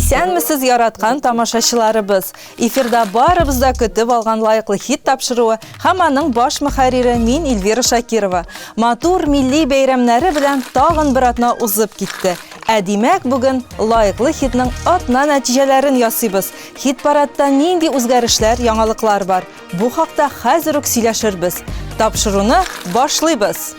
Исәнмесез яраткан тамашачыларыбыз. Эфирда барыбызда көтеп алган лайыклы хит тапшыруы һәм аның баш мөхәррире мин Эльвира Шакирова. Матур милли бәйрәмнәре белән тагын бер атна узып китте. Димәк, бүген лайыклы хитның атна нәтиҗәләрен ясыйбыз. Хит парадта нинди үзгәрешләр, яңалыклар бар? Бу хакта хәзер үк сөйләшербез. Тапшыруны башлыйбыз.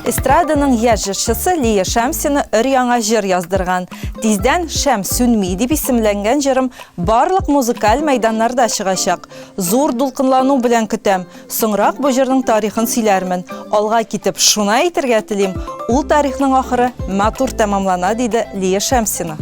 Эстраданың яшь җырчысы Лия Шәмсина өр-яңа җыр яздырган. Тиздән «Шәм сүнми» дип исемләнгән җырым барлык музыкаль мәйданнарда чыгачак. Зур дулкынлану белән көтәм. Соңрак бу җырның тарихын сөйләрмен. Алга китеп шуны әйтергә телим. Ул тарихның ахыры матур тәмамлана, диде Лия Шәмсина.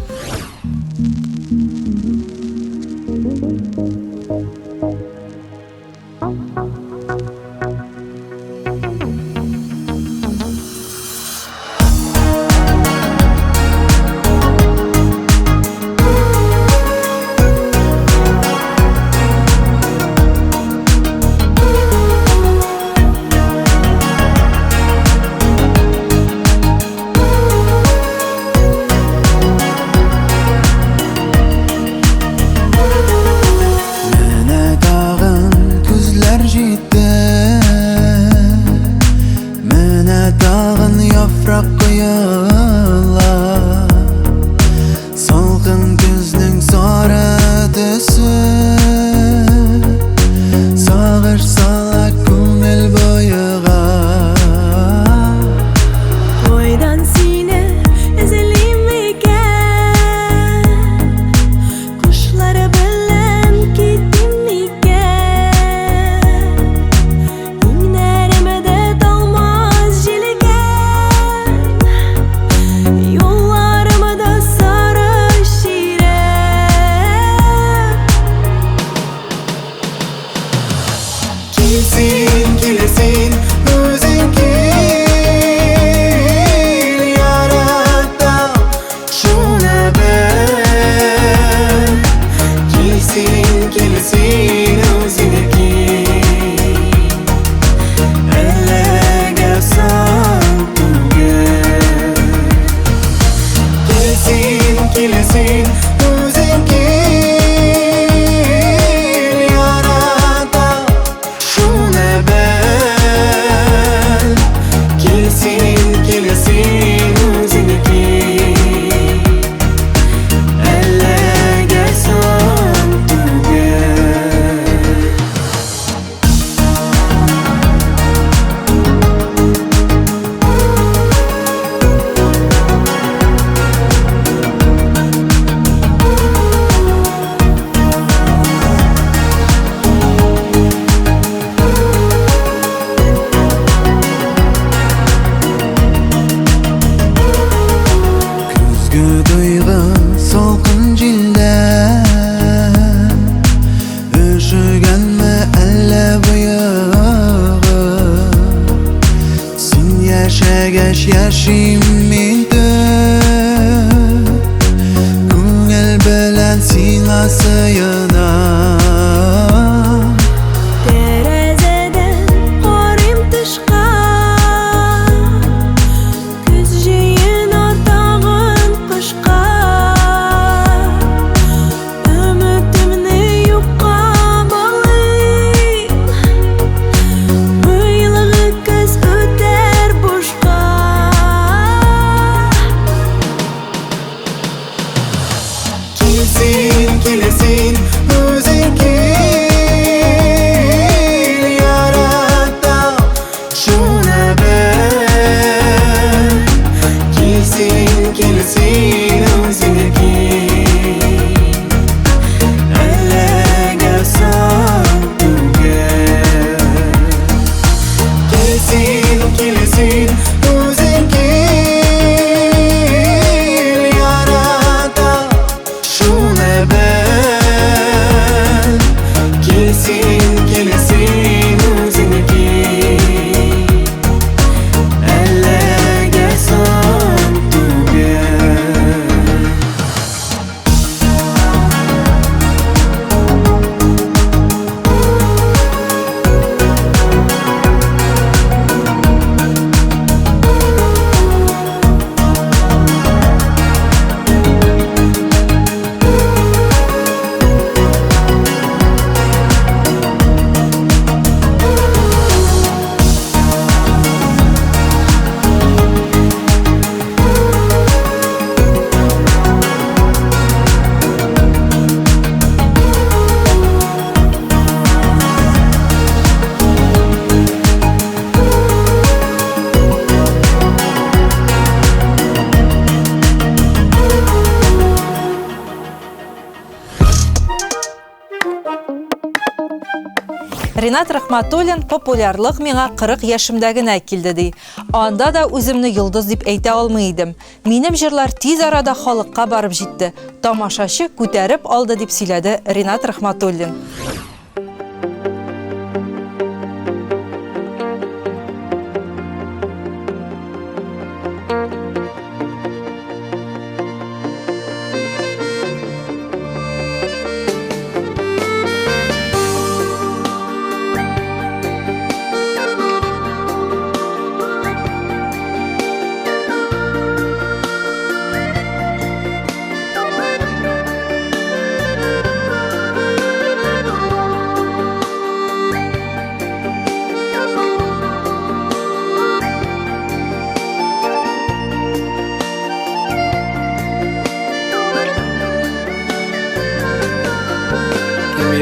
Ринат Рахматуллин популярлык миңа 40 яшымда гына килде ди. Анда да үземне йолдыз дип әйтә алмый идем. Минем җырлар тиз арада халыкка барып җитте. Тамашачы күтәреп алды дип сөйләде Ринат Рахматуллин.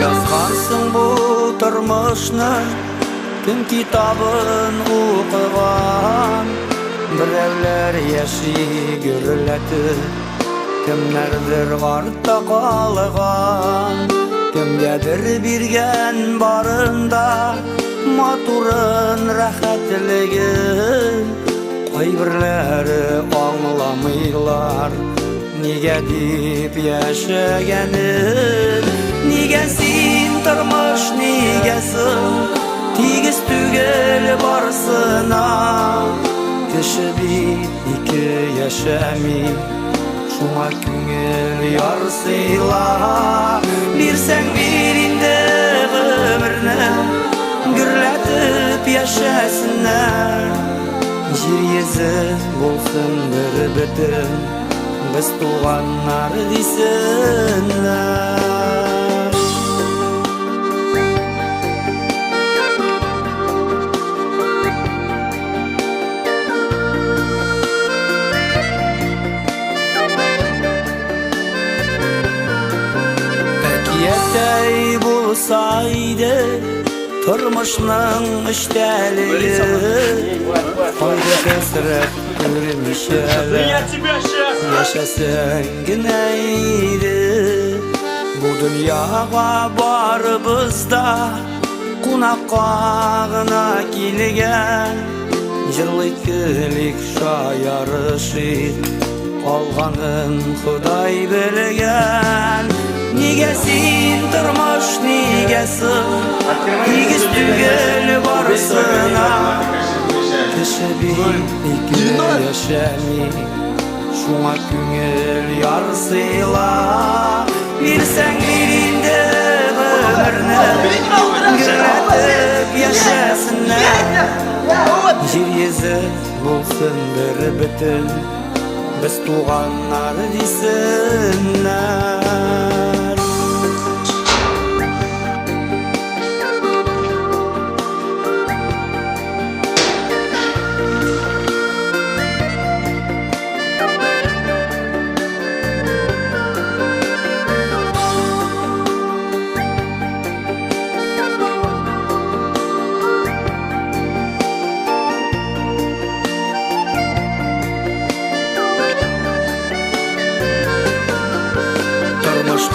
Yazgansın bu turmuşni, kim kitabın okugan, birevler yaşı görületip, kimlerdir artta kalgan, kimgedir birgen barında, maturun rahatligi, kaybirleri anlamaylar. Nige dip yaşagenin, nigesin turmuş nigesin, tigiz tügel barsına. Kişi bir iki yaşami, şuna küngel yarsıyla. Bir sen birinde ömrüne, gürletip yaşasınlar. Jir yezi bolsun bir bütün, biz tuğanlar desinler. Әкиеттей bulsaydı, turmuşның işteliği, Haydi kesret görmüşler, yaşasın güneydi. Bu dünyaga barыбызda, kunakka kilgen, Jırlık kilik şayarışır, Alganın Xuday bilgen. Nigesin turmuş nigesin, tigiz tügel barsına. Kişi bir iki yaşami, şuna küngel yarsıyla. Bir sen birinde ömrüne, gürletip yaşasınlar. Jir yezi bulsun bir bütün, biz tuğanlar desinler.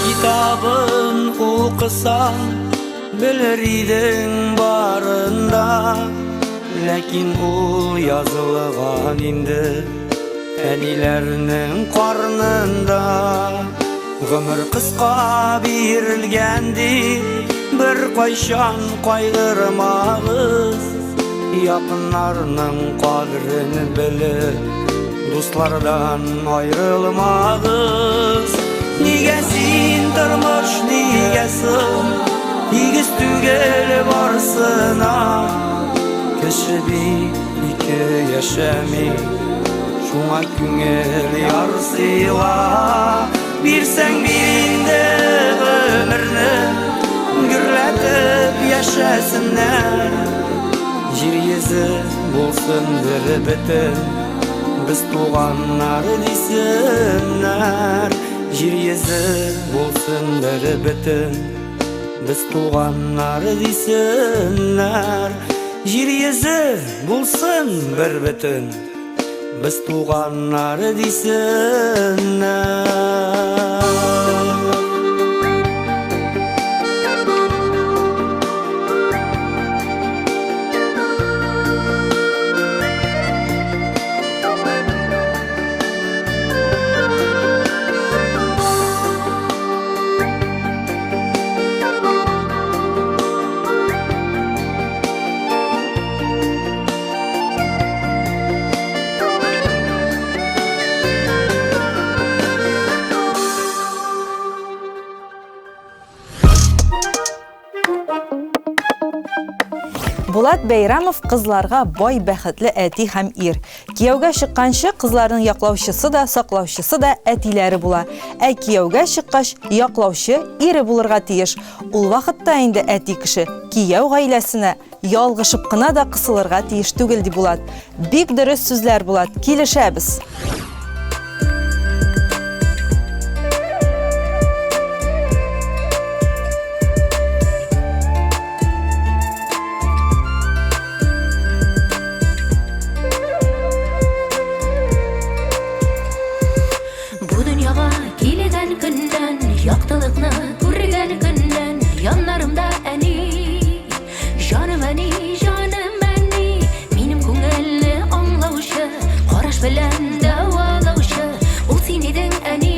Kitabın okusan, bilir idin barında, Lakin ul yazılgan indi, Әниlerinin karnında. Ömür kıska birilgendi, bir kayşan kaygırmağız, Yakınlarının kadrini bilip, dostlardan ayrılmağız. Nigesin turmuş nigesin, tigiz tügel barsına. Kişi bir iki yaşami, şuna küngel yarsıyla. Bir sen birinde ömrünü, gürletip yaşasınlar. Jir yezi bulsun bir bütün, biz tuğanlar desinler. Jir yezi bulsun bir bütün, biz tuğanlar desinler. Jir yezi bulsun bir bütün, biz tuğanlar desinler. Булат Бәйрамов кызларга бай бәхетле әти һәм ир. Кияүгә чыкканчы кызларның яклаучысы да, саклаучысы да әтиләре була. Ә кияүгә чыккач, яклаучы ире булырга тиеш. Ул вакытта инде әти кеше кияү гаиләсенә ялгышып кына да кысылырга тиеш түгел ди Булат. Бик дөрес сүзләр Булат, килешәбез. Яктылыкны күргән көндән яннарымда әни, җаным әни, җаным әни, минем күңелне аңлаучы, караш белән дәвалаучы, ул син идең әни,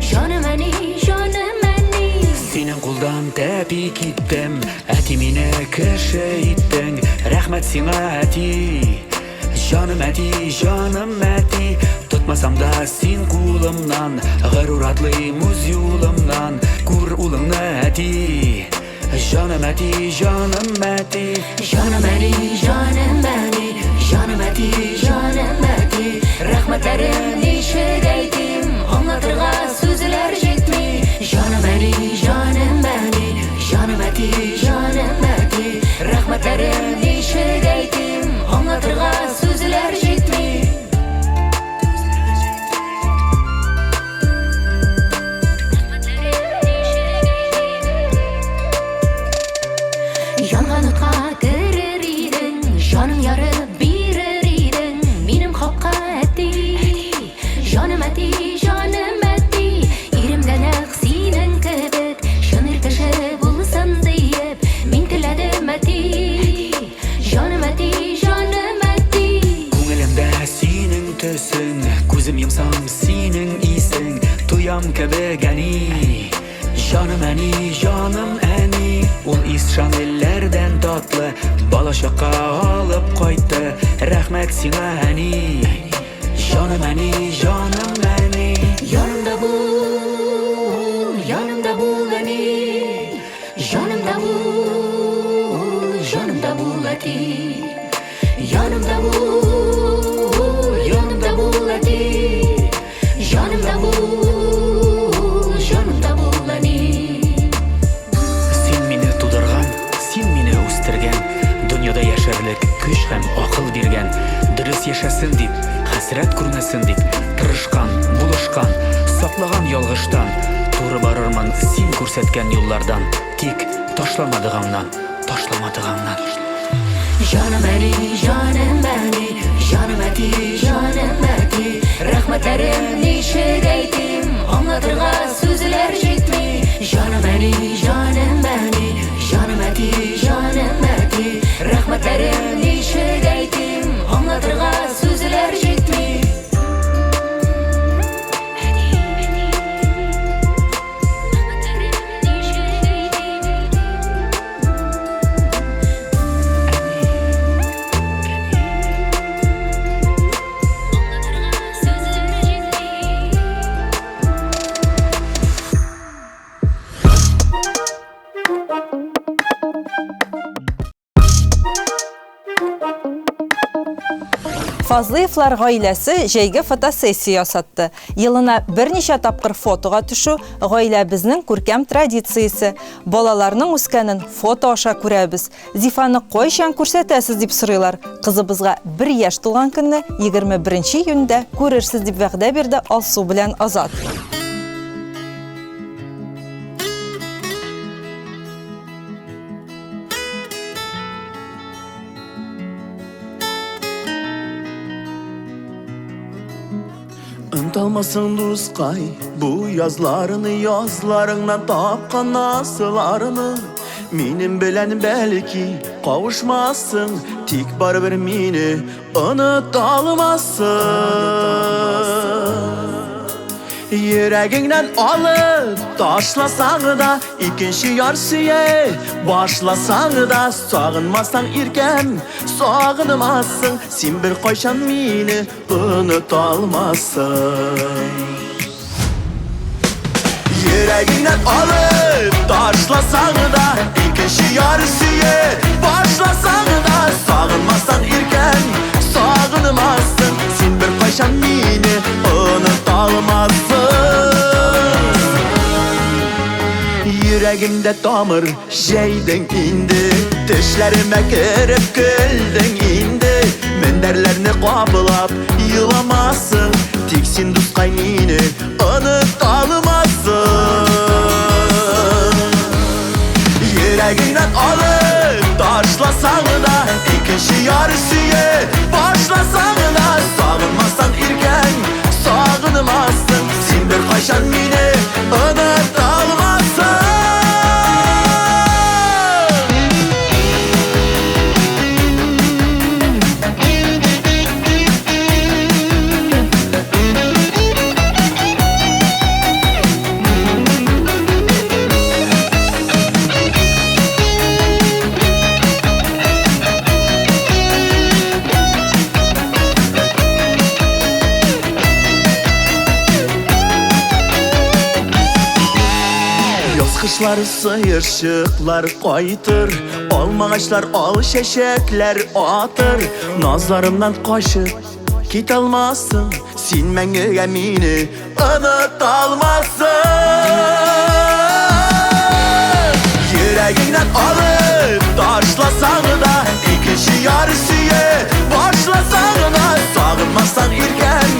җаным әни, җаным әни. Синең кулдан тәпи киттем, әти мине кеше иттең, рәхмәт сиңа әти, җаным әти, җаным әти. Tutmasam da sin kulumdan, g'arur atli muz yo'limdan, ko'r ulingni әти, jonim әти, jonim әти. Jonim әни, jonim әни, jonim әти, jonim әти. Рәхмәтләрем ничек әйтим, аңлатырга сүзләр җитми. Jonim әни, jonim әни, jonim әти, jonim әти. Рәхмәтләрем ничек әйтим, аңлатырга сүзләр җитми. Янган утка керер идең, җаның ярып бирер идең, минем хакка әти, җаным әти, җаным әти. Иремдән әк синең кебек, шыныр кеше булсын диеп, мин теләдем әти, җаным әти, җаным әти. Күңелемдә синең төсең, күзем йомсам синең исең, туям кебек әни, җаным әни, җаным әни. Ул ис шамилләрдән татлы, балачакка алып кайтты, рәхмәт сиңа әни, җаным әни, җаным әни. Yanımda bul әни, yanımda bul әти. Yanımda bul әти, yanımda bul әни. Син мине тудырган, син мине үстергән, дөньяда яшәрлек көч һәм акыл биргән, дөрес яшәсен дип, хәсрәт күрмәсен дип, тырышкан, булышкан, саклаган ялгыштан, туры барырмын син күрсәткән юллардан, тик ташламадыгыңнан, ташламадыгыңнан. Җаным әни, җаным әни, җаным әти, җаным әти. Рәхмәтләрем ничек әйтим, аңлатырга сүзләр җитми. Җаным әни, җаным әни, җаным әти, җаным әти. Рәхмәтләрем ничек әйтим, аңлатырга сүзләр җитми. Фазлыевлар гаиләсе җәйге фотосессия ясатты. Елына берничә тапкыр фотога төшү гаиләбезнең күркәм традициясе. Балаларның үскәнен фото аша күрәбез. Зифаны кайчан күрсәтәсез дип сорыйлар. Кызыбызга 1 яшь тулган көнне 21 июньдә күрерсез дип вәгъдә бирде Алсу белән Азат. Unutulmasın dusqay, bu yazlarından tapqan nasılarını. Minim bilən bəlki qavuşmasın, tik baribir mini unutulmasın. Yüreğinden alıp taşlasan da, ikinci yarşıya başlasan da, sağınmasan irken sağınmasın, sen bir koyşan mini unutulmasın. Yüreğinden alıp taşlasan da, Yüreğimde damır şeydin indi, düşlerime girip güldün indi. Minderlerini qablap yılamazsın, tiksin duz kaynini unut almazsın. Yüreğinden alıp taşlasan da, ikinci yarısıyı başlasan da, sağınmazsan irken sağınmazsın. Sen bir kaşan mini unut almazsın. Kışlar sıyırşıklar qaytır, olmağaçlar al şeşekler atır. Nazlarımdan kaçıp git almazsın, sen meni emini unut almazsın. Yüreğinden alıp taşlasan da, ikinci yarısıyı başlasan da, sağınmazsan irken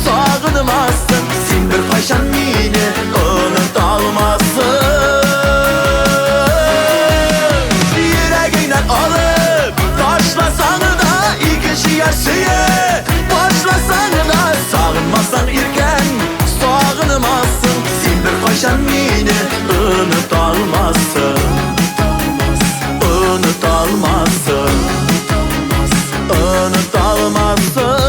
sağınmazsın. Sen bir kaşan mini unut almazsın. Alıp taşlasan da, ikinci yarısıyı başlasan da, sağınmazsan irken sağınmazsın. Sen bir kaşan mini unut almazsın. Unut almazsın. Unut almazsın.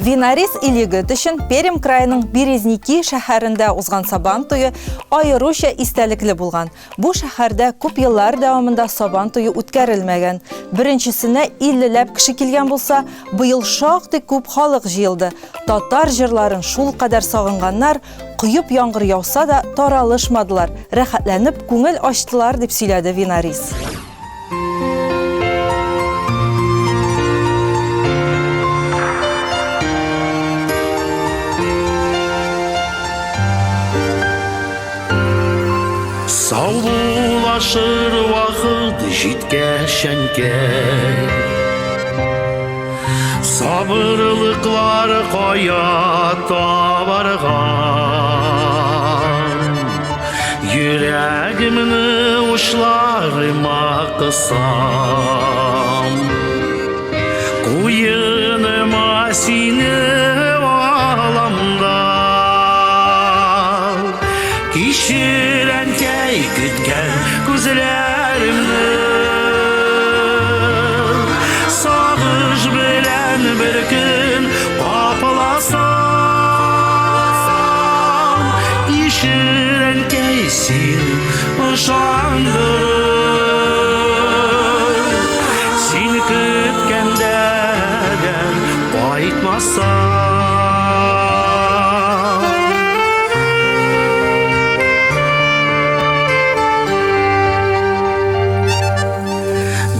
Винарис илигит үшін Пермь крайының Березники шәһәрендә узган Сабан туйы айрыуча истәлекле булган. Бу шәһәрдә күп еллар дәвамында Сабан туйы үткәрелмәгән. Беренчесенә 50ләп кеше килгән булса, быел шактый күп халык җыелды. Татар җырларын шул кадәр сагынганнар, куеп яңгыр яуса да таралышмадылар. Рәхәтләнеп күңел ачтылар дип сөйләде Винарис. Саулашыр вақыт жеткәшәнкә, сабырлыклар кая табарган. Йөрәгемне учларыма кысам, куеныма сине аламда. Кичерәнкәй көткән күзләремне, сагыш белән бер көн капыласам. Ишерәнкәй син ышандырыр, син көткәндәдән кайтмасам.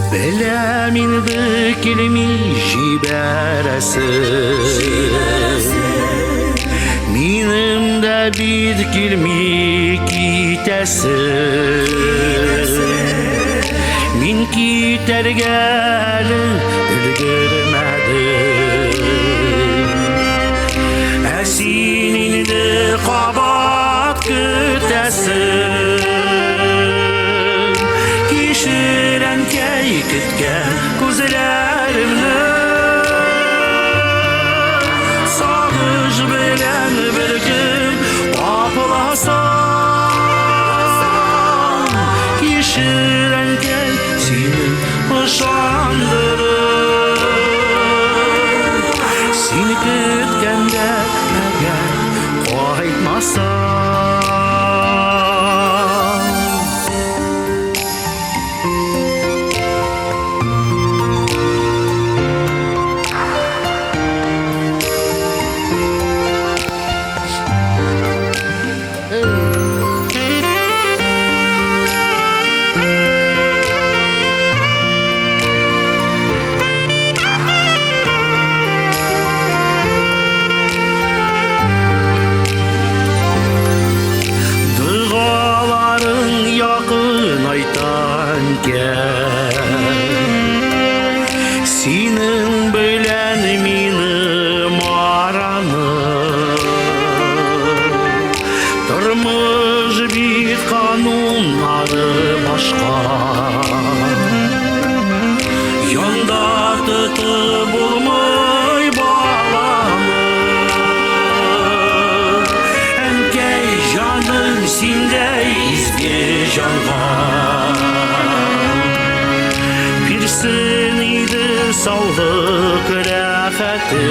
Беләм инде килми җибәрәсең, минем дә бит килми китәсең. Мин китәргә өлгермәдем, ә син инде кабат көтәсең. Кичерәнкәй көткән күзләремне, сагыш белән бер көн капыласам. Кичерәнкәй сине ышандырыр, син көткәндә әгәр кайтмасам. жалған. Берсін иді саулық рәхәті,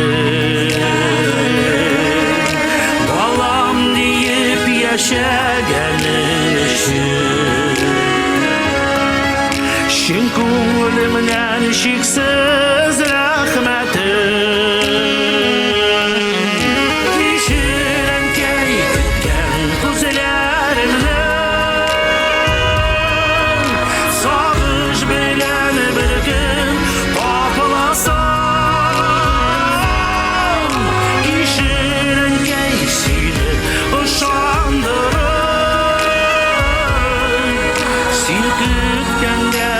балам дейіп яшәгәні үшін. Шын көңілімнен шексіз рахметі, кешірін кей күткен көзлерімнің, сағыныш білен бір күн тапыласам, кешірін кей сені ұшандырып, сен күткенде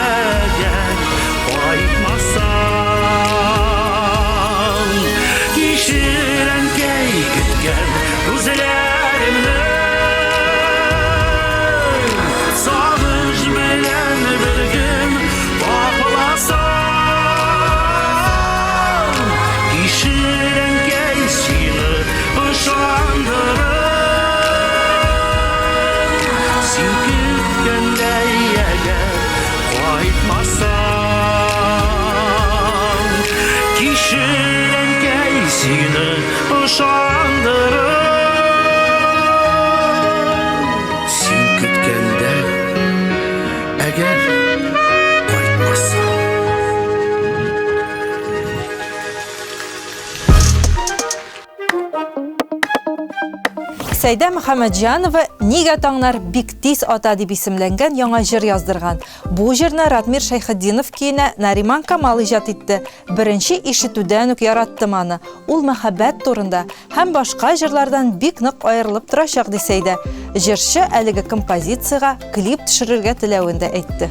қайтмасам, кешірін кей күткен көзлерімнің, сағыныш білен бір күн тапыласам, кешірін кей сені ұшандырып, сен күткендей егер қайтмасам, кешірін кей сені ұшандырып, сен күткендей егер қайтмасам. Сәйдә Мөхәммәтҗанова «Нигә таңнар бик тиз ата» дип исемләнгән яңа җыр яздырган. Бу җырны Ратмир Шәйхетдинов көенә Нариман Камал иҗат итте. Беренче ишетүдән үк яраттым аны. Ул мәхәббәт турында һәм башка җырлардан бик нык аерылып торачак ди Сәйдә. Җырчы әлеге композицияга клип төшерергә теләвен дә әйтте.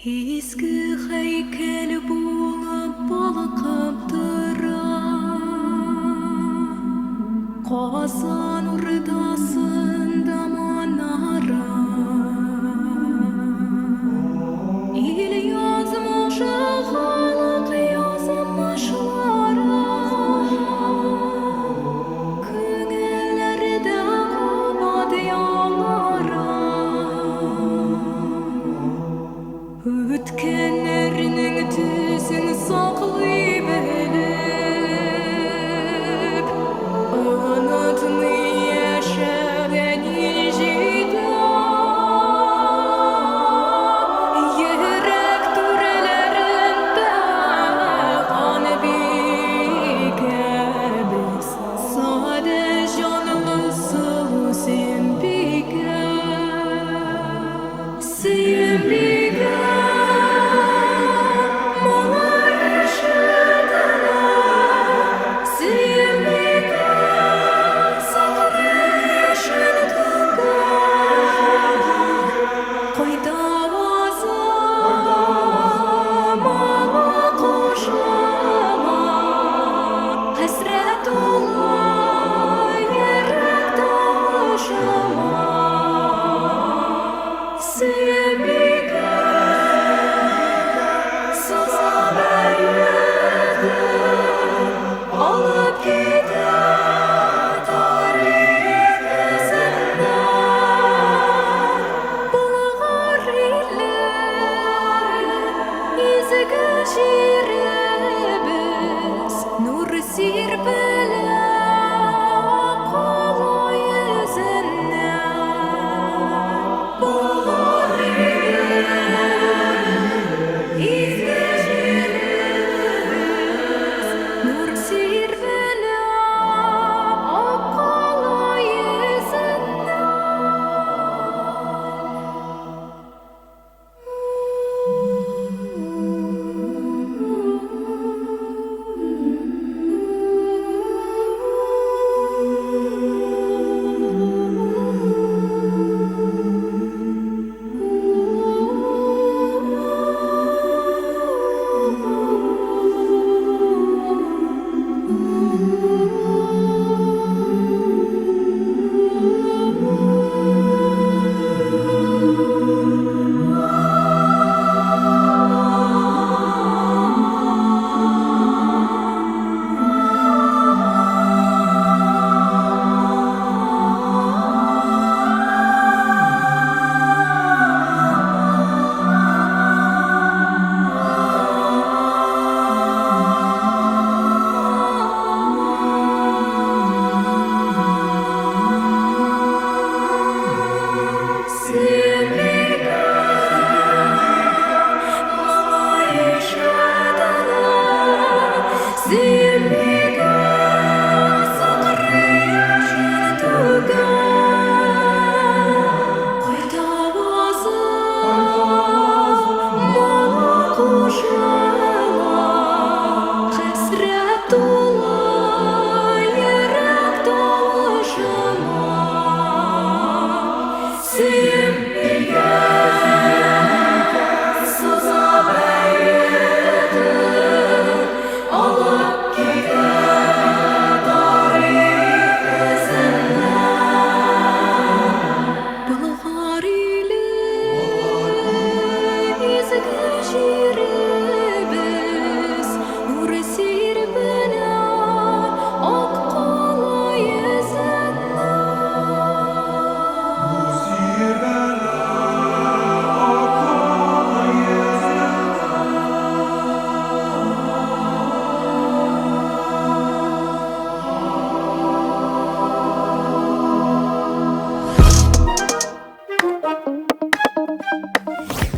Eski heykel bulup balkıp dura, Kazan urdasında manara, İl yazmış halık yazmışlara, Künellerde kubat yağlara, Ötkenlerinin tüzün saklayıp elip, Unutmayı yaşayan icida, Yürek türlerinde kan bikebis, Sade canlısı sen bikeb, sen bikeb.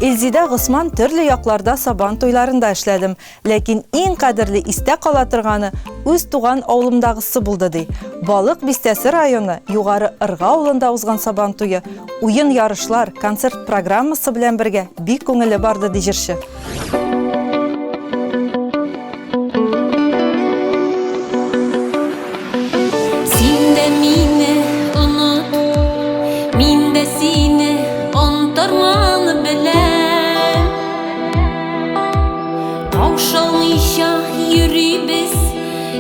Илзида Гысман төрле якларда сабан туйларында эшләдем, ләкин иң кадерле истә кала торганы үз туган авылымдагысы булды ди. Балык Бистәсе районы Югары Ырга авылында узган сабан туе, уен ярышлар, концерт программасы белән бергә бик күңелле барды ди җырчы.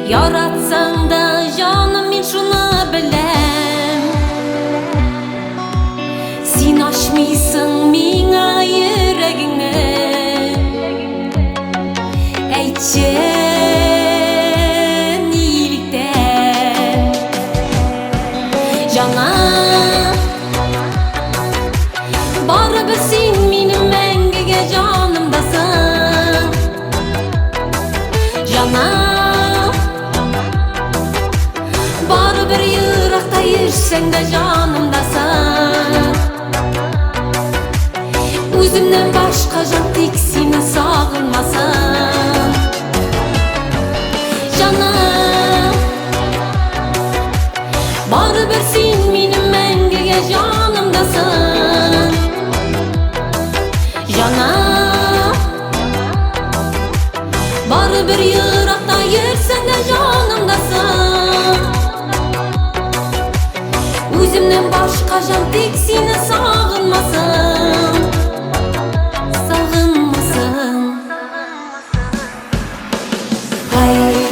Yaratsan da canım min şuna bilem. Sen açmıysın mina yüreğini. Eyçen iyilikten. Canım barı bir sen benim mengege canımdasın. Canım bir yırakta yürsen de canımdasın. Özümden başka can tek seni sağılmasın. Canım baribir sen benim mengege canımdasın. Canım baribir yırakta yürsen de canımdasın. Özümden başka can tek seni sağılmasın. Sağılmasın. Hayır.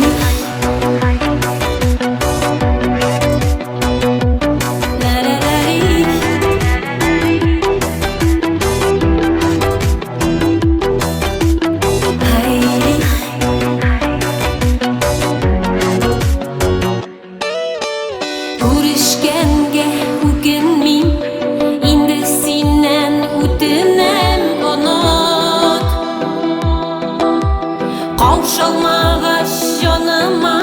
Kavşalmağaş canıma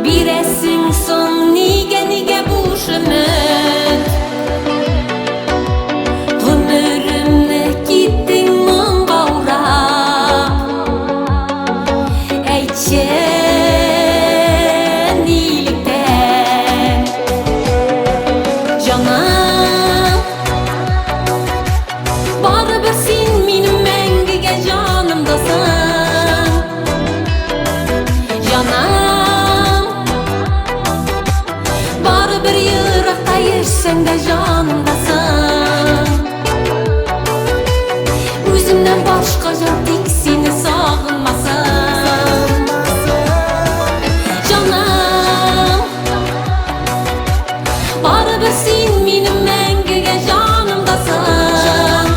bir esin son nige nige boş ümit. Ömrümde gittin mon kavrap. Eyçen iyilikten. Canım baribir sen benim mengege canımdasın. Canım baribir yırakta yürsen de canımdasın. Özümden başka can tek seni sağılmasın. Canım baribir sen benim mengege canımdasın.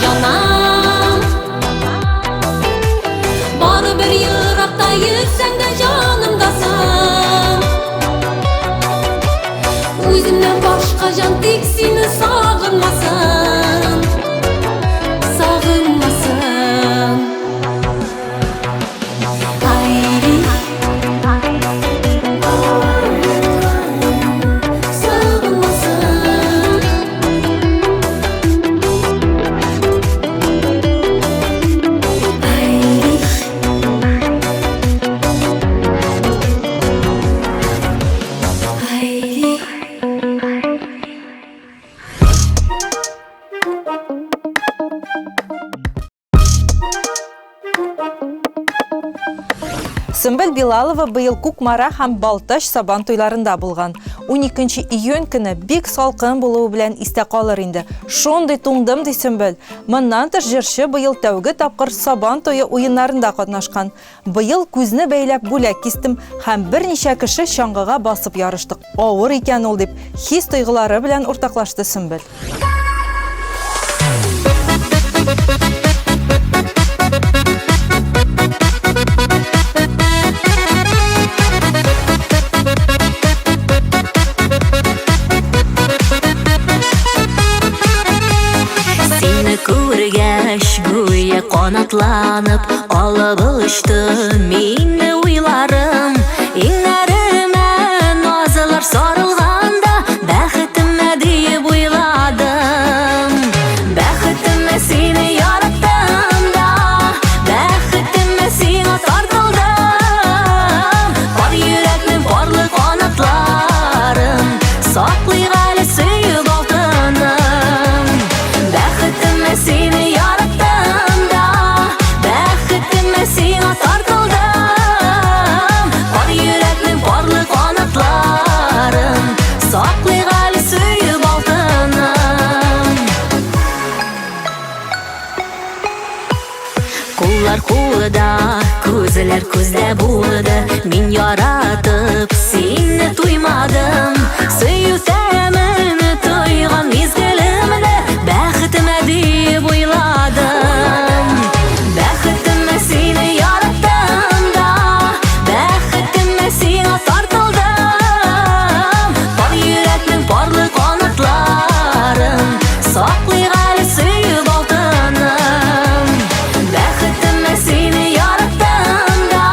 Canım baribir yırakta yürsen de canımdasın. Özümden başka can tek seni sağılmasın. Sağılmasın. Hayri sağılmasın. Hayri hayri. Сөмбел Билалова быйыл Кукмара һәм Балташ сабан туйларында булган. 12 июнь көне бик салкын булуы белән истә калыр инде. Шундый туңдым ди Сөмбел. Моннан тыш җырчы быйыл тәүге тапкыр сабан туе уеннарында катнашкан. Быйыл күзне бәйләп бүләк кистем һәм берничә кеше чаңгыга басып ярыштык. Авыр икән ул дип хис тойгылары белән уртаклашты Сөмбел. Күргәч гүя канатланып алып очты мине уйларым иңнәремә назлар сарылганда бәхетемә дип уйладым бәхетемә сине яраттым да бәхетемә сиңа тартылдым бар йөрәкнең барлык канатларын саклый әле сөеп алтыным бәхетемә сине яраттым да бәхетемә сиңа тартылдым бар йөрәкнең барлык канатларын саклый әле сөеп алтыным Куллар кулда, күзләр күздә булды Мин яратып сине туймадым Сөю тәмен тойган мизгелемдә бәхетемә дип уйладым Бәхетемә сине яраттым да бәхетемә сиңа тартылдым Бар йөрәкнең барлык канатларын саклый әле сөеп алтыным Бәхетемә сине яраттым да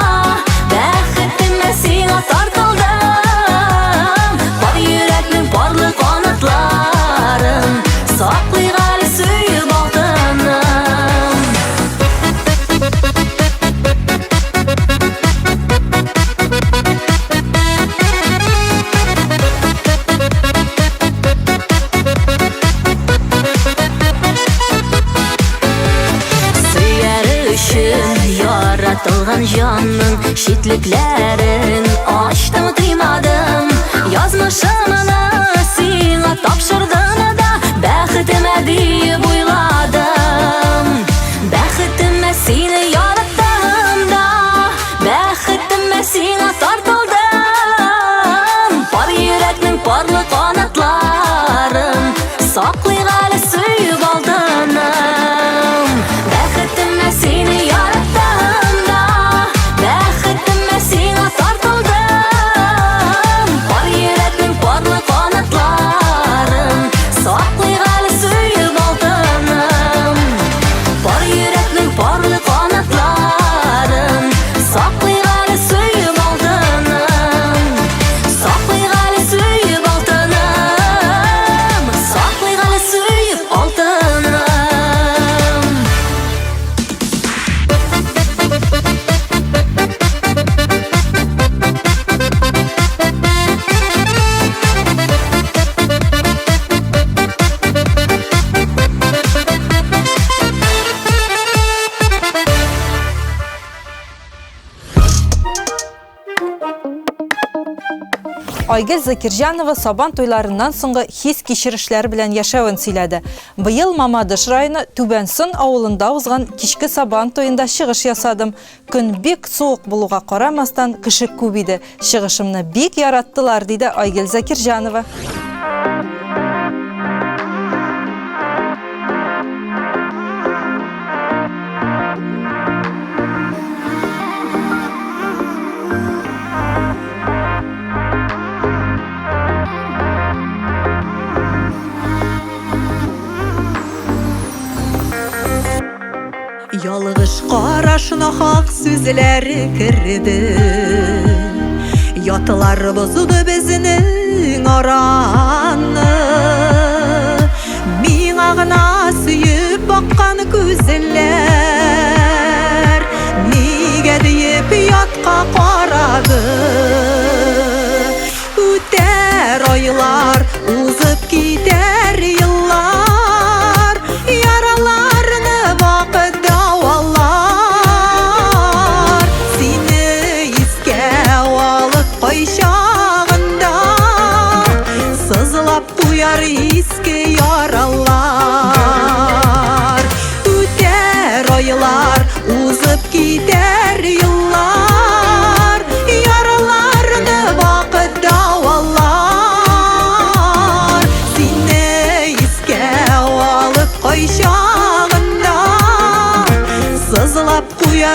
бәхетемә сиңа тартылдым Бар йөрәкнең барлык канатларын саклый әле сөеп алтыным Сөяр өчен яратылган җанның шитлекләрен ачтым тыймадым Язмышымны сиңа тапшырдым да бәхетемә дип уйладым Бәхетемә сине яраттым да бәхетемә сиңа тартылдым Бар йөрәкнең барлык канатларын саклый әле сөеп алтыным Бәхетемә сине яраттым да бәхетемә сиңа тартылдым Бар йөрәкнең барлык канатларын саклый әле сөеп алтыным Бар йөрәкнең барлык канатларын саклый әле сөеп алтыным Саклый әле сөеп алтыным Саклый әле сөеп алтыным Айгөл Закирҗанова сабан туйларыннан соңгы хис кичерешләре белән яшәвен сөйләде. Быел Мамадыш районы Түбәнсын авылында узган кичке сабан туенда чыгыш ясадым. Көн бик суык булуга карамастан кеше күп иде. Чыгышымны бик яраттылар, диде Айгөл Закирҗанова. Ялгыш карашына хак сүзләре керде Ятылар бозды безнең араны Миңа гына сөеп баккан күзләр Нигә диеп ятка карады Үтәр айлар, узып китәр еллар Яраларны вакыт дәвалар Сине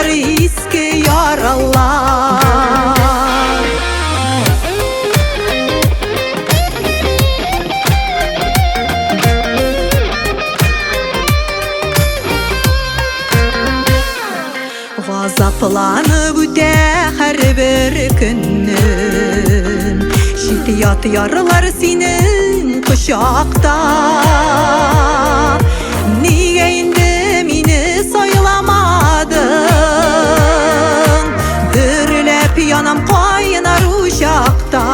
куяр иске яралар. Газапланып үтә һәрбер көннем, җитят ярлар синең кочакта. Нигә инде мине сайламадың, дөрләп янам кайнар учакта.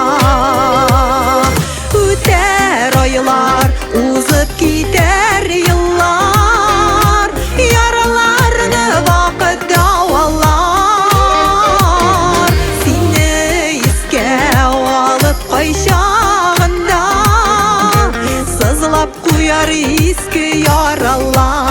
Үтәр айлар, узып китәр еллар, яраларны вакыт давалар. Сине искә алып кайчагында, сызлап куяр иске яралар.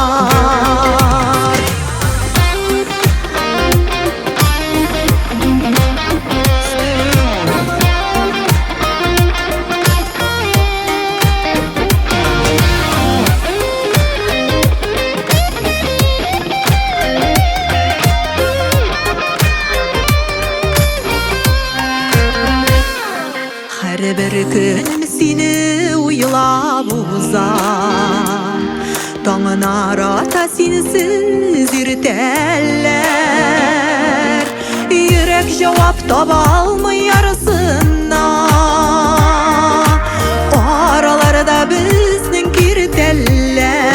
Һәрбер көн сине уйлап узам, таңын арата синсез иртәләр. Йөрәк җавап таба алмый ярсына, араларда безнең киртәләр.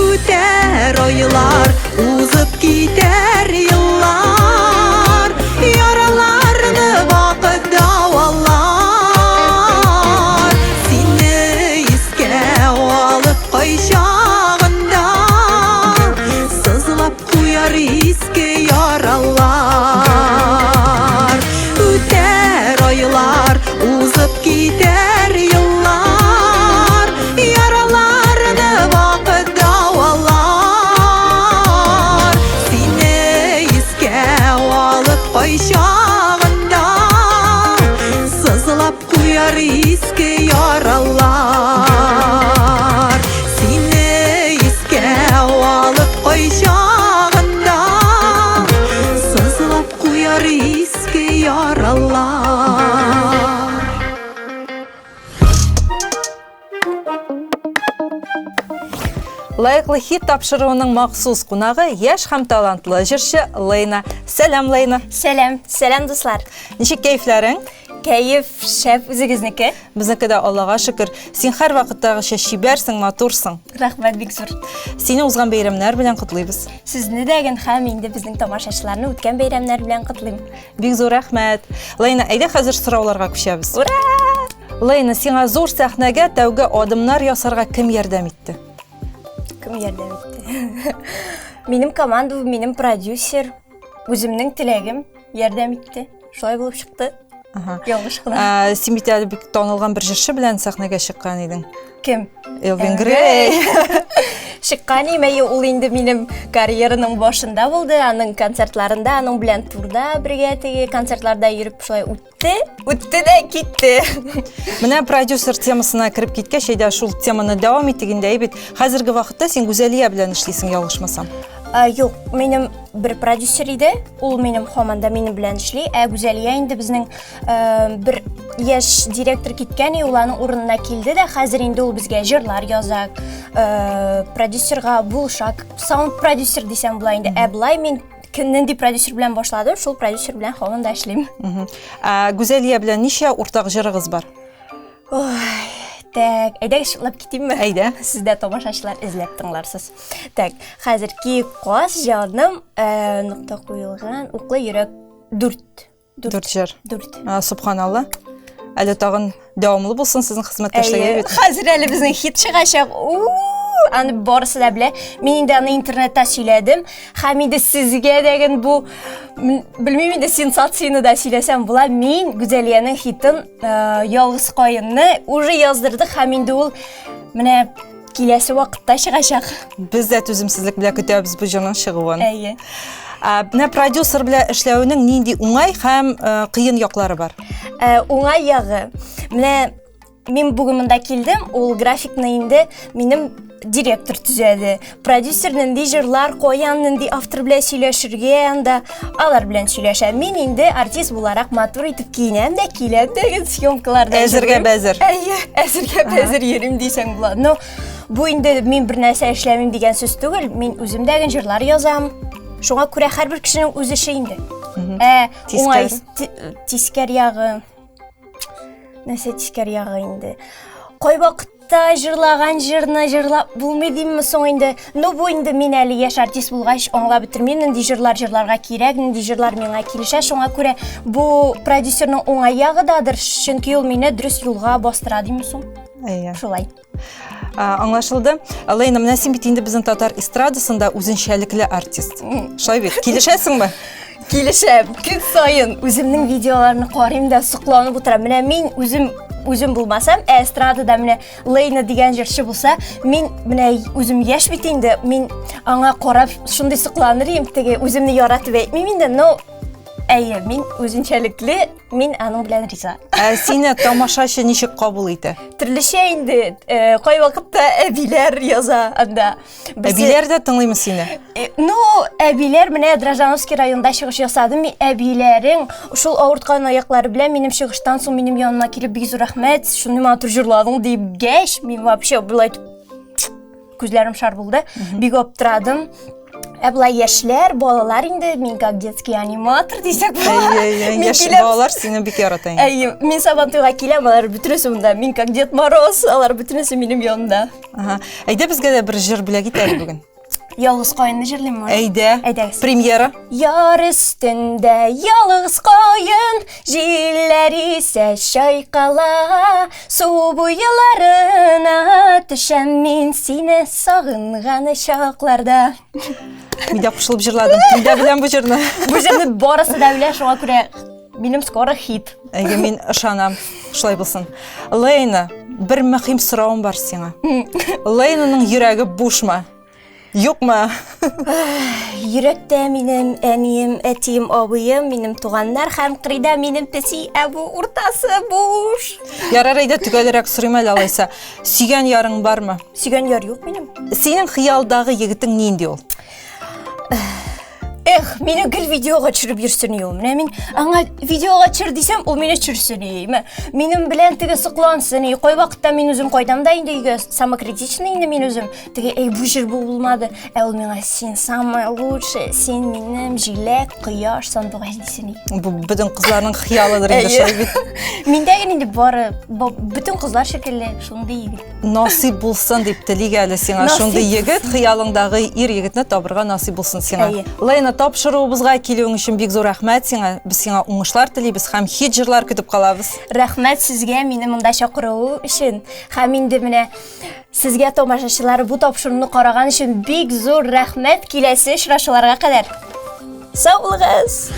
Үтәр айлар, узып китәр еллар, яраларны вакыт давалар. Сине искә алып кайчагында, сызлап куяр иске яралар. Үтәр айлар, узып китәр еллар, яраларны вакыт давалар. Сине искә алып кайчагында, сызлап куяр иске яралар. Сине искә алып кайчагында, сызлап куяр иске яралар. Лайыклы хит тапшыруының махсус кунагы яшь һәм талантлы җырчы Лейна. Сәлам, Лейна. Сәлам, сәлам дуслар. Ничек кәйфләрең? Кәеф шәп үзегезнеке. Безнеке дә Аллага шөкер. Син һәр вакыттагыча чибәрсең, матурсың. Рәхмәт бик зур. Сине узган бәйрәмнәр белән котлыйбыз. Сезне дәген һәм инде безнең тамашачыларны үткән бәйрәмнәр белән котлыйм. Бик зур рәхмәт. Лейна, әйдә хәзер сорауларга күчәбез. Ура! Лейна, сиңа зур сәхнәгә тәүге адымнар ясарга кем ярдәм итте? Кем ярдәм итте? Минем команда, минем продюсер, үземнең теләгем ярдәм итте. Шулай булып чыкты. Ялгыш кына. Син бит әле бик танылган бер җырчы белән сәхнәгә чыккан идең. Кем? Элвин Грей. Чыккан имәе ул инде минем карьераның башында булды. Аның концертларында, аның белән турда бергә теге концертларда йөреп шулай үтте. Үтте дә китте. Менә продюсер темасына кирип киткәч, әйдә шул теманы дәвам итегендә бит. Хәзерге вакытта син Гүзәлия белән эшлисең, ялгышмасам. Юк, минем бер продюсер иде, ул минем команда минем белән эшли, Гүзәлия инде безнең бер яшь директор киткән, ул аның урынына килде дә, хәзер инде ул безгә җырлар яза, продюсерга булшак, саунд продюсер дисәм була инде. Булай мин нинди продюсер белән башладым, шул продюсер белән һаман да эшлим. Гүзәлия белән ничә уртак җырыгыз бар? Так, әйдәгез шулап китимме? Әйдә. Сез дә тамашачылар эзләп тыңларсыз. Так, хәзерки каз җаным нокта куелган, уклы йөрәк 4 җыр. 4. Субханалла. Әле тагын дәвамлы булсын сезнең хезмәттәшлеге бит. Хәзер әле безнең хит чыгачак. Аны барысы да белә. Мин инде аны интернетта сөйләдем. Һәм инде сезгә дәген бу белмим инде сенсацияны да сөйләсәм була. Мин Гүзәлиянең хитын ялгыз каенны уже яздырдык һәм инде ул менә киләсе вакытта чыгачак. Без дә түземсезлек белән көтәбез бу җырның чыгуын. Әйе. Менә продюсер белән эшләүнең нинди уңай һәм кыен яклары бар? Уңай ягы. Менә мин бүген монда килдем, ул графикны инде минем директор түзәде. Продюсер нинди җырлар куян, нинди автор белән сөйләшергә, анда алар белән сөйләшә. Мин инде артист буларак матур итеп киенәм дә, киләм дә съемкаларда. Әзергә бәзер. Әйе, әзергә бәзер йөрим дисәң була. Но бу инде мин бер нәрсә эшләмим дигән сүз түгел. Мин үземдәге җырлар язам. Шуңа күрә һәрбер кешенең үз эше инде. Уңай тискәр ягы. Нәрсә тискәр ягы инде. Кай вакытта җырлаган җырны җырлап булмый димме соң инде. Ну бу инде мин әле яшь артист булгач аңлап бетермим, нинди җырлар җырларга кирәк, нинди җырлар миңа килешә. Шуңа күрә бу продюсерның уңай ягыдадыр, чөнки ул мине дөрес юлга бастыра димме соң. Әйе. Шулай. Аңлашылды. Лейна, менә син бит инде безнең татар эстрадасында үзенчәлекле артист. Шулай бит. Килешәсеңме? Килешәм. Күн сайын үземнең видеоларны карыйм да сокланып утырам. Менә мин үзем булмасам, эстрадада менә Лейна дигән җырчы булса, мин менә үзем яшь бит инде, мин аңа карап шундый сокланыр идем, теге үземне яратып әйтмим инде, но әйе, мин үзенчәлекле, мин аның белән риза. Сине тамашачы ничек кабул итә? Төрлечә инде, кай вакытта әбиләр яза анда. Әбиләр дә тыңлыймы сине? Ну, әбиләр менә Дрожжановский районда чыгыш ясадым. Мин әбиләрең шул авырткан аяклары белән минем чыгыштан соң минем янына килеп бик зур рәхмәт, шуны матур җырладың дип гәш, мин вообще булай күзләрем шар булды. Бик аптырадым. Булай яшьләр, балалар инде, мин как детский аниматор дисәк була. Яшь балалар сине бик ярата инде. Әйе, мин Сабантуйга киләм, алар бөтенесе монда. Мин как Дед Мороз, алар бөтенесе минем янымда. Әйдә безгә дә бер җыр бүләк итәле бүген. Ялгыз каенны җырлыйм. Әйдә. Әйдәгез. Премьера. Яр өстендә ялгыз каен, җилләр исә чайкала, су буйларына төшәм мин сине сагынган чакларда. Мин дә кушылып җырладым. Мин дә беләм бу җырны. Бу җырны барысы да белә, шуңа күрә минем скоро хит. Әйе, мин ышанам. Шулай булсын. Лейна, бер мөһим сорауым бар сиңа. Лейнаның йөрәге бушмы? Юкмы? Йөрәктә минем әнием, әтием, абыем, минем туганнар һәм кырыйда минем песи, бу уртасы буш. Ярар, әйдә төгәлрәк сорыйм әле алайса. Сөйгән ярың бармы? Сөйгән яр юк минем. Синең хыялдагы егетең нинди ул? Мине гел видеога төшереп йөрсен ул. Менә мин аңа видеога төшер дисәм, ул мине төшерсен. Минем белән теге соклансын. Кай вакытта мин үзем кайдам да инде өйгә самокритичный инде мин үзем. Теге бу җир булмады. Ул миңа син самый лучший, син минем җиләк, кояш, сандугач дисен. Бу бөтен кызларның хыялыдыр инде шулай бит. Миндә инде бары бөтен кызлар шикелле шундый егет. Насип булсын дип телик әле сиңа шундый егет, хыялыңдагы ир егетне табырга насип булсын сиңа. Лейна, тапшыруыбызга килүең өчен бик зур рәхмәт сиңа. Без сиңа уңышлар телибез һәм хит җырлар көтеп калабыз. Рәхмәт сезгә мине монда чакыру өчен. Һәм инде менә сезгә тамашачылар бу тапшыруны караган өчен бик зур рәхмәт. Киләсе очрашуларга кадәр. Саулыгыз.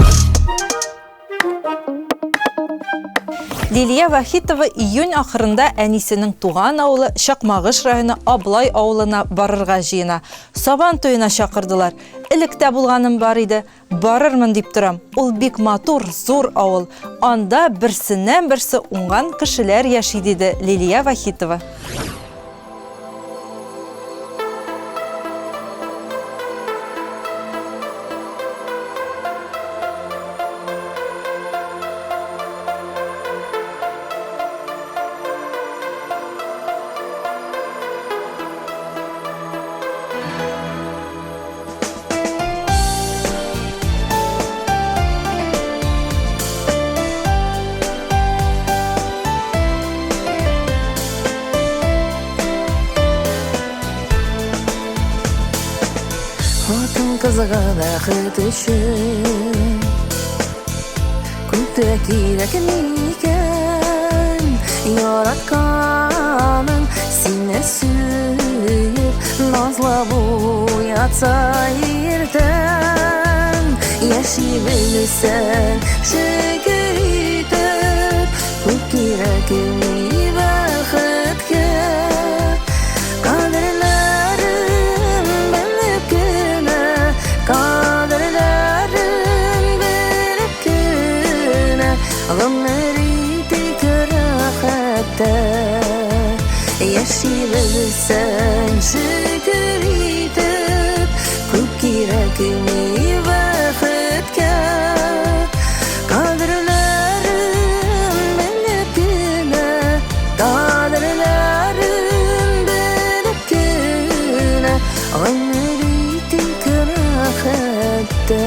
Лилия Вахитова июнь ахырында әнисенең туган авылы Чакмагыш районы Аблай авылына барырга җыена. Сабан туена чакырдылар. Электә булганым бар иде, барырмын дип торам. Ул бик матур, зур авыл. Анда берсеннән-берсе уңган кешеләр яши, диде Лилия Вахитова. Атын кызыга бәхет өчен күптә кирәк микән яратканың сине сөеп назлап уятса иртән яши белсәң шөкер итеп күп кирәк бәхеткә Yaşı bilsen şükür etip Köp kerakmi vaqtga Qadrlarim bilibgina Qadrlarim bilibgina Ömür etik rahatda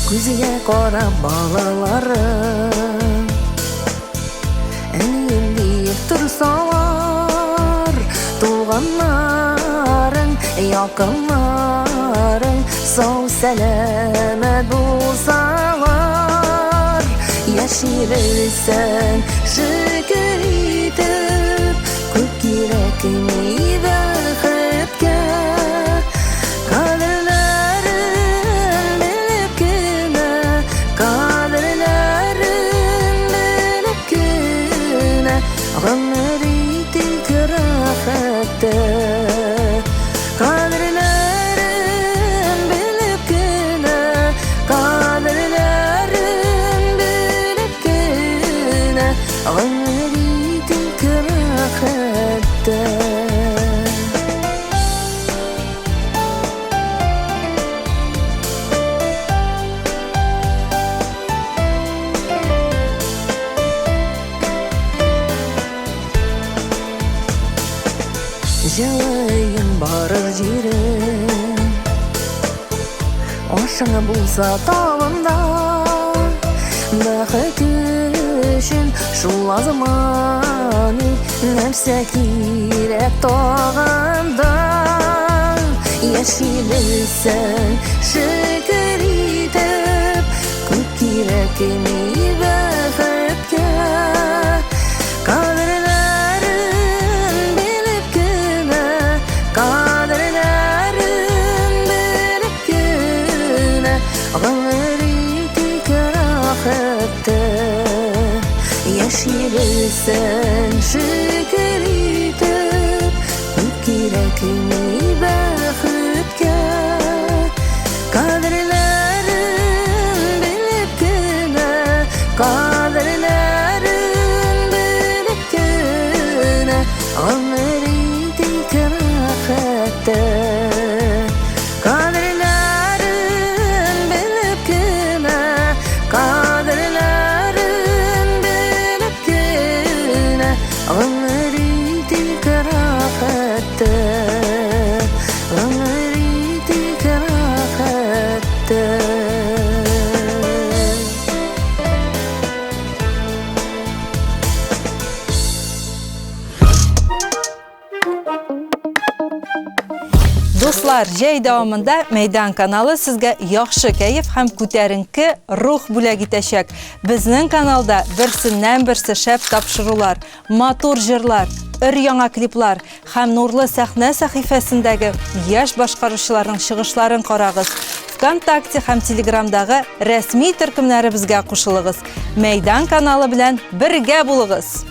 Көзге қарап балаларым Әлемдеп тұрсалар Туғанларың, якынларың Сау сәлемет болсалар Яши білсін шүкір етіп Көп керекми бақытқа Ömür etik rahatda Qadrlarim bilibgina Qadrlarim bilibgina Ömür etik rahatda Жалайын барыр жерім Ашыңа болса тағында Бақыт үшін шул азманы Нәрсе керек тағанда Яши білсін шүкір етіп Көп керекми бақытқа Яши білсін шүкір етіп Көп керекми бақытқа Qadrlarim bilibgina Qadrlarim bilibgina Ömür etik rahatda Qadrlarim bilibgina Qadrlarim bilibgina Ömür etik rahatda Ömür etik rahatda Dostlar, jay davamında Meydan kanalı sizge yaxşı keyif hem ko'tarinki ruh bulag etacak. Bizning kanalda birsinden birsi şep tapşırılar, motor jırlar, ür-yana kliplar hem nurlu sahne sahifasındagi yaş başqaruvchilarning шығышларын qarag'iz. Vkontakte hem Telegramdagi rasmiy turkumlari bizga qo'shiling'iz. Meydan kanalı bilan birga bo'ling'iz.